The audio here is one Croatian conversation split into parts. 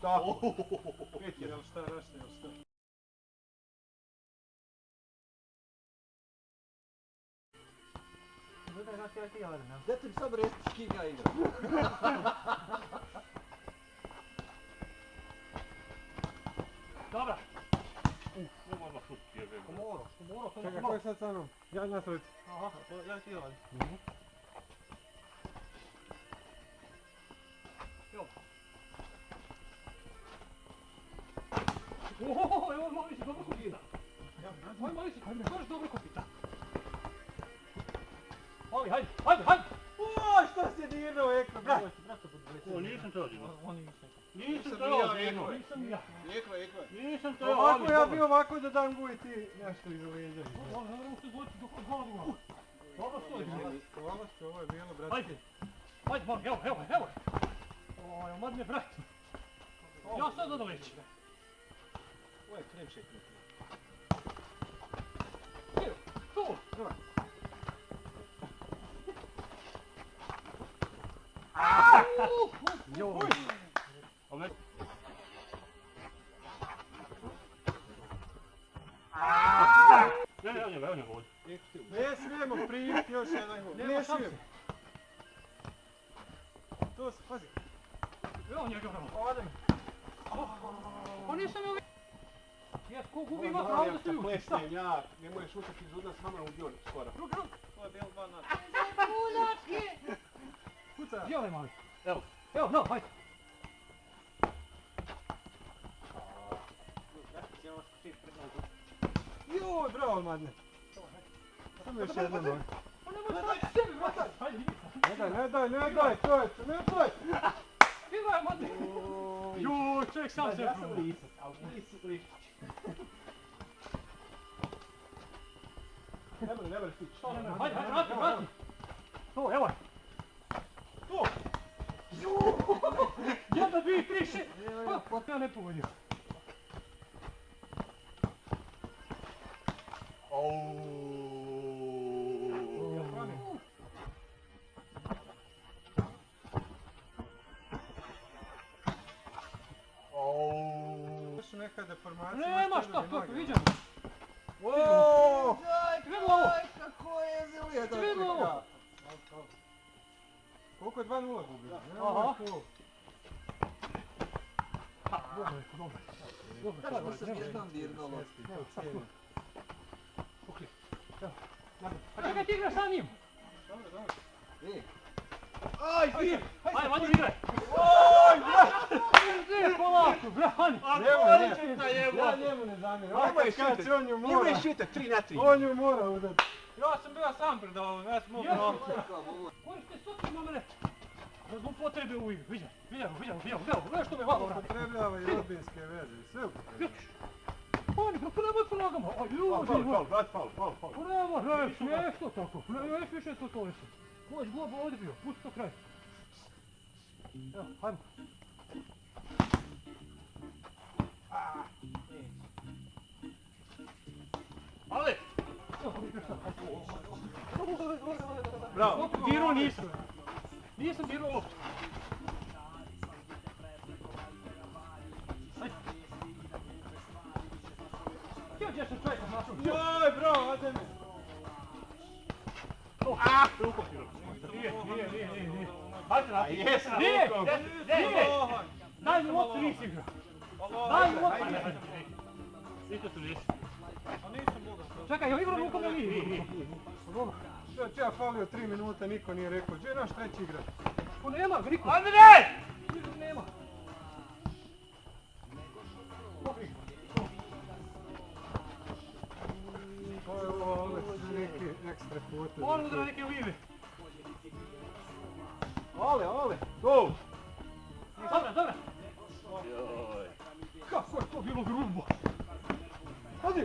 tako. 5-1. Jel šta rašte, jel šta? Dajte mi sad reći s kim ja igram. Dobra. Nema na šutki, jebe. Komoro. Čekaj, ko je sad sa mnom? Ja nastaviti. Aha, ja ti radim. Ohoho, evo Malić, dobro kopita. Moj Malić, baš dobro kopita. Mali, hajde. Oj, šta si dirao, Eko, brate? O, nisam to odigrao. Nisam Nisam to ni ja, odigrao. Eko. Nisam ni ja. Ekva. Nisam to Ovako odigrao. ja bi ovako da dam guj ti nešto iz leđa. Ne moramo se zvoći dok odgovorimo. Dobro što odigrao. Hvala što ovo je bilo, brate. Hajde, Mali, evo. Oj, omadne, brate. Ja sad da doleći. Ovo je krem šek. Evo, tu. Joj. Ove. Ne, evo njega ovdje. Ne smijemo primiti još jedan gol. Nema Ne šanse. smijemo. To se, pazi. Evo njega bravo. Ode mi. Pa nisam joj... Jes, ko gubi ima pravo da se ljuti, šta? Plesnem ja, ne možeš učiti iz udna s hamara u bjornik skoro. Drugi ruk. To je bilo 2 na. Kuca. Gdje onaj Mali? Evo, no, hajde. Joj, bravo, Madne. Samo još jedan moj. Pa nemoj staviti sebi, brate. Hajde, idi. Ne daj, to je, ne daj. Igraj, Mali. Juuu, čovjek sam se Ja sam probao. lisac, ali lisac. Ne može stići. Što ne može? Hajde, vrati. To, evo je. To. Juuu. 1, 2, 3, 6. Pa, ja ne pogodio. Još su neka deformacija. Nema šta, kako viđamo. Oooo! Vidi ovo. Kako je zilija Vidi ovo. Koliko je 2-0 gubili? Aha. Dobro. Kako se jednom dirnulo? A čekaj, ti igraš sa njim. Aj, ti! Ajde, Mali, igraj. Oj, brate! Ne, polako, brani. Ja njemu ne zamjeram. Nemoj šutat, On ju mora. nemoj šutat, 3 na 3. On ju mora udati. Ja sam bio sam predao, ja sam mogu Jesu. na... Koriste svaki moment. Da zloupotrebe u igru. Viđaj što me malo vrati. Upotrebljava i rodbinske veze. Sve upotrebljava. Oni, kako nemoj po nogama. Aj, ljudi, Faul. Pa nema, ne, smiješno tako. Ne, više to toliko. Moć globa ovdje bio, pusti to kraj. Evo, hajmo. Ale! Bravo. Dirao nisam. Nisam dirao loptu. Ajde. Gdje sam čovjeka našao? Joj, bravo, ode mi. Nije. Hajde na ti. Jesam, Nije! rukom. Daj mi loptu, nisi igrao. Daj mi loptu. Isto tu nisi. A nisam mogu. Čekaj, jel igrao rukom ili nije? Dobro. Ja falio 3 minuta, niko nije rekao. Gdje je naš treći igrač? Pa nema ga niko. Andrej! Nema. To je ovo, ali neki ekstra potez. Moram da neke uvive. Ale, go! Dobro. Kako je to bilo grubo. Hadi!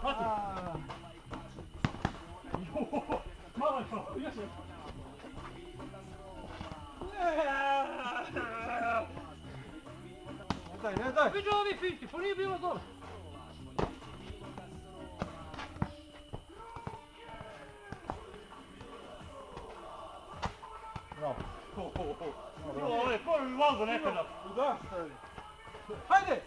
Hadi. Malo je to, jesi. Ne daj! Viđa ovi finti, pa nije bilo dobro. Bravo. Ovo je ko bi volio nekada. Da, stari. Hajde!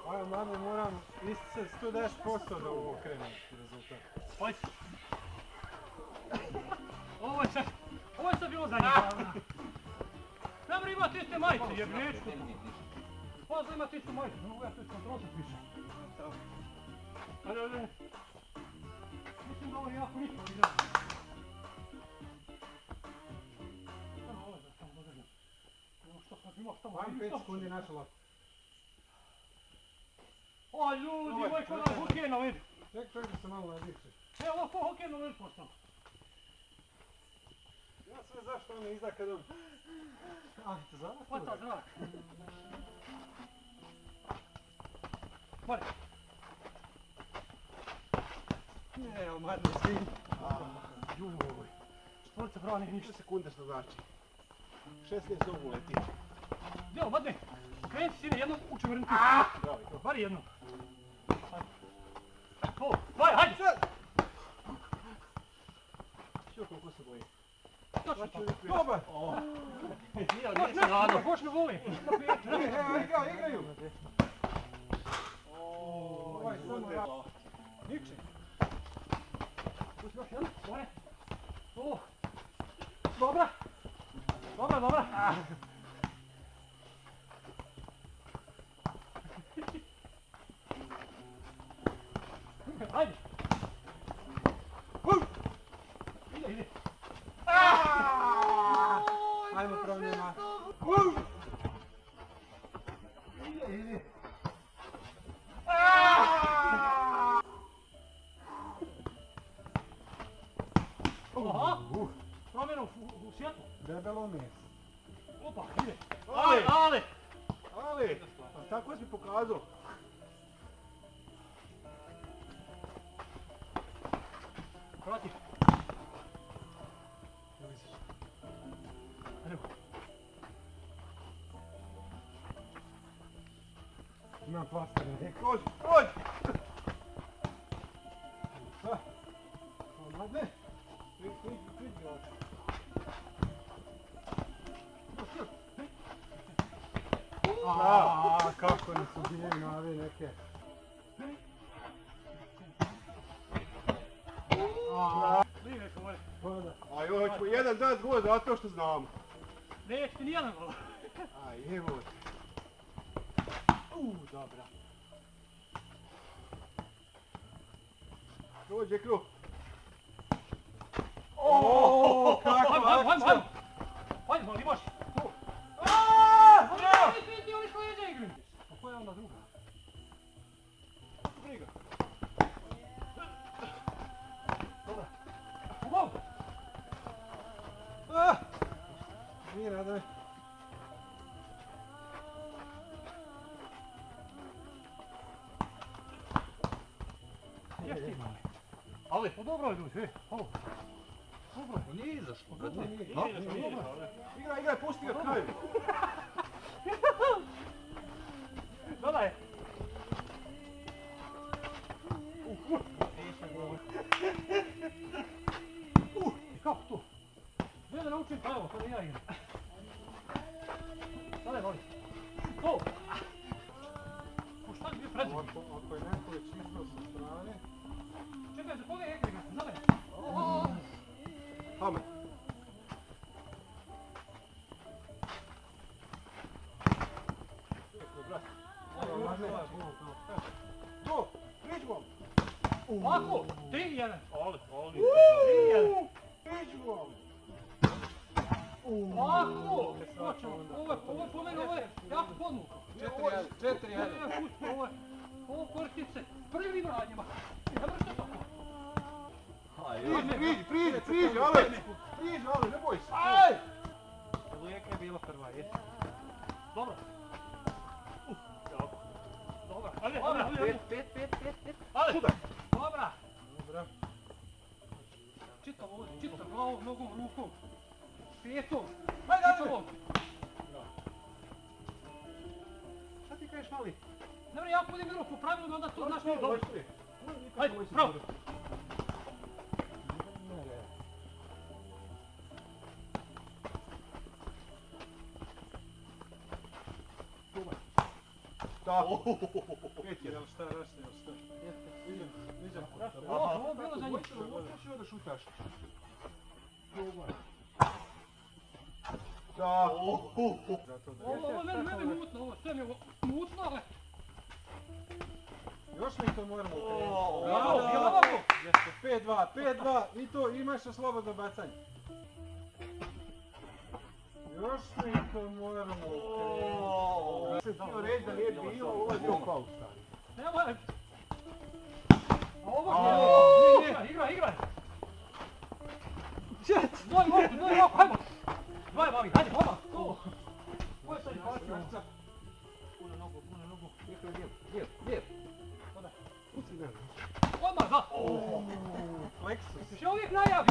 Ajde, mladne, moram isticati 110% da ovo krene rezultat. Hajde! Ovo je sad bilo zadnje. Dobro imate iste majice, jer neću. Pozna imate istu majicu, ne mogu ja to iskontrolisati više. Ajde. Mislim da ovo je jako nisko, ali gledam. Ovo je da sam dođem. Ovo što sam imao, što Ajde 5 sekundi naša lopta. O ljudi, ovo je kod nas hokejno vidi. Čekaj da se malo nadiše. Evo ovo ko hokejno vidi postao. Ja sve zašto on ne izda kad on... Ajde, zrak. Hvata zrak. Mare. Ne, evo madne svi. Juj. Četvorica brava nije ništa. 3 sekunde što znači. 16 zogu leti. Djelo, vadne. Kreni sine, jednom uči vrnuti. Bravo. Bar jednom. Vaj, hajde! Što koliko se boji? Točno tako. Dobar! Nije se nadao. Koš me voli. Evo, igraju! Ovaj samo rad. Nikše. Pusti još jedno, gore. Dobra. Dobra. Ajde. Ide. Ajmo promljena. Ide. Aha. Promjena u svijetu. Debelo meso. Opa, ide. Ali! Ale. Pa tako si pokazao. Prati. Evo. Imam plaster, ne? Prođi! Madne? Kako ne su bili na ove neke. Vidi neko vole. Aj, hoćemo jedan dat gol zato što znamo. Neće ti nijedan gol. Aj, evo te. Dobra. Prođe krug. Hajmo. Hajde, mali, može. Tu. Ti oni što jeđe igri. A koja je onda druga? Briga. Dobra. U gol. Nije radove. Ješ ti mali. Ali, pa dobro je ljudi, ovo. Dobro je. Nije izašlo, Dobro je. Igraj, pusti ga kraju. Dodaj. I kako to? Gdje da naučim pravo, to ne ja igram. Dodaj, voli. To! Šta je bio pređe? Ako je neko već isto sa strane. Čekaj, za koga je igra? Dodaj. Hamer. To, priđu vam. Ovako, 3-1. Ali. 3-1. Priđu vam. Ovako. Ovo je po meni, ovo je jako podmuka. 4-1. Ovo kortice. Prvi branjima. Ne vršte tako. Priđi, ale, ne boj se. Aj! Lijeka je bila prva, jesi? Dobro. Dobro. Ajde. Pet. Ali. Sudar. Dobra. Čitav ovdje, čitav glavom, nogom, rukom. Petom. Čitavom. Šta ti kažeš, mali? Ne vrem, ja ako budem igrao po pravilu, onda to znaš nije dobro. Hajde, pravo. Da. 5-1. Jel šta rašte, jel šta? Viđam. Ovo bilo za njih. Što da šutaš? Da. Zato da. Ovo meni mutno, ovo sve mi je mutno, ali... Još mi to moramo okrenuti. Bravo. 5-2, 5-2 i to imaš na slobodno bacanje. Još mi to moramo okrenuti. Se htio reći da nije bilo, ovo je bio faul stari. Nemoj. Ovo igra. Doj moku, hajmo. Dvaj mali, hajde, odmah. Ko je sad i pasio? Puno nogu. Lijep. Odmah, da. Lexus. Još je uvijek najavi.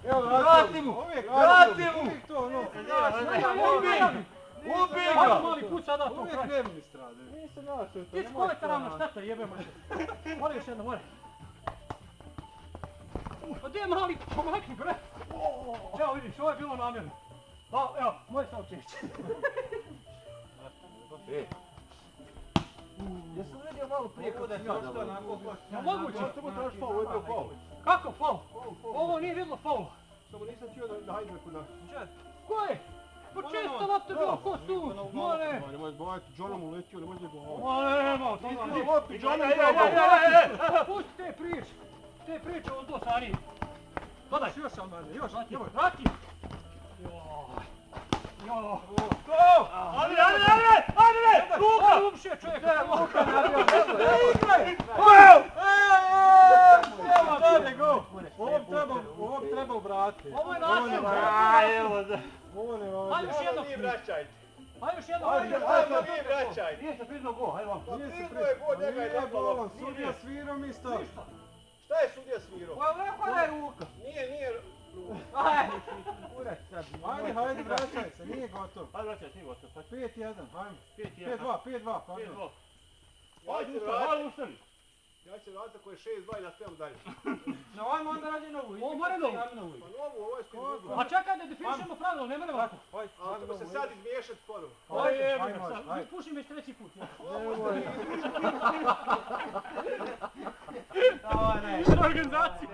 Evo, Vrati mu! vrati mu! Uvijek to ono. Ubij ga! Hajde mali put sada to Uvijek kraj. nervni strade. Nisam našao to. Ti s kolateralna šteta jebemo se. Mora još jedno, mora. Pa gdje je mali, pomakni bre. Evo vidiš, ovo je bilo namjerno. Da, evo, moje saučešće. Jesam vidio malo prije kako si ja dao. Ja moguće. Samo tražiš faul, ovo je bio faul. Kako faul? Ovo nije vidjelo faul. Samo nisam htio da Heidbeku da... Ko je? Pa često lopte bilo, ko su? More. Nemoj zbavati, John mu letio, nemoj da go. More, Ti lopi, John mu dao. Pusti te priče. Te priče o to Sari. Gledaj. Još Almane, još. Vrati. Ajde! Luka! Uopće čovjek. Luka nabio. Igraj! Ovo bi trebao vratiti. Ovo je način. Ovo ne Hajde još jedno. Vi vraćajte. Hajde još jedno. Ajde, Ajde vi vraćajte. Nije se priznao gol, hajde vam. Pa priznao je gol, njega je napalo. Sudija svirao mi stav. Šta je sudija svirao? Pa rekao da je Luka. Nije. Hajde, vraćaj se, nije gotov. Hajde vraćaj, nije gotovo. 5-1, hajmo. 5-1. 5-2, pardon. Hajde ustavi. Ja ću vratiti ako je 6-2 i nastavljamo dalje. No, ajmo onda radi novu. Ovo mora novu. Pa novu, ovo je skoro drugo. Pa čekaj da definišemo pravilo, ne mene ovako. Ali ćemo se sad izmiješati ponovno. Ajde, pušim već treći put. Nemoj. Organizaciju.